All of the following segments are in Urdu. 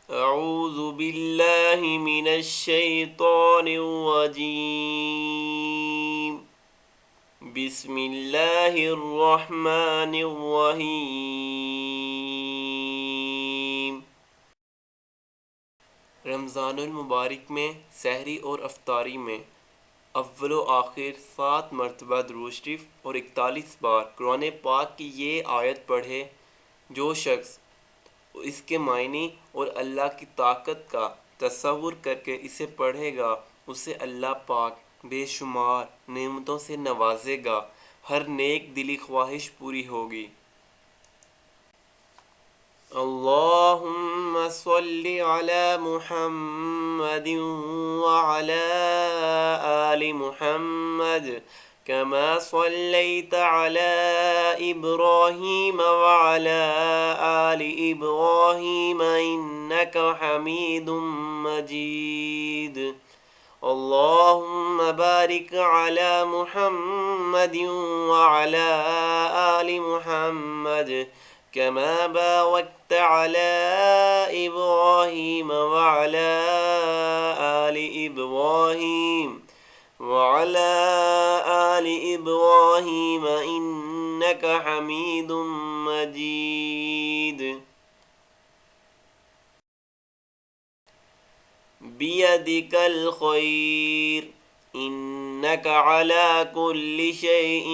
اعوذ باللہ من الشیطان الرجیم بسم اللہ الرحمن الرحیم۔ رمضان المبارک میں سحری اور افطاری میں اول و آخر 7 مرتبہ درود شریف اور 41 بار قرآن پاک کی یہ آیت پڑھے۔ جو شخص اس کے معنی اور اللہ کی طاقت کا تصور کر کے اسے پڑھے گا، اسے اللہ پاک بے شمار نعمتوں سے نوازے گا، ہر نیک دلی خواہش پوری ہوگی۔ اللہم صل علی محمد وعلی آل محمد كما صليت على إبراهيم وعلى آل إبراهيم إنك حميد مجيد۔ اللهم بارك على محمد وعلى آل محمد كما باركت على إبراهيم وعلى آل إبراهيم وعلى آل إبراهيم إنك حميد مجيد۔ بيدك الخير إنك على كل شيء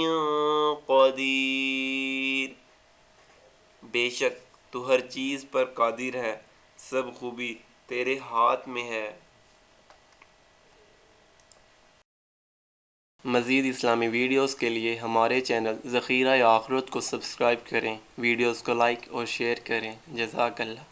قدير۔ بے شک تو ہر چیز پر قادر ہے، سب خوبی تیرے ہاتھ میں ہے۔ مزید اسلامی ویڈیوز کے لیے ہمارے چینل ذخیرہ آخرت کو سبسکرائب کریں، ویڈیوز کو لائک اور شیئر کریں۔ جزاک اللہ۔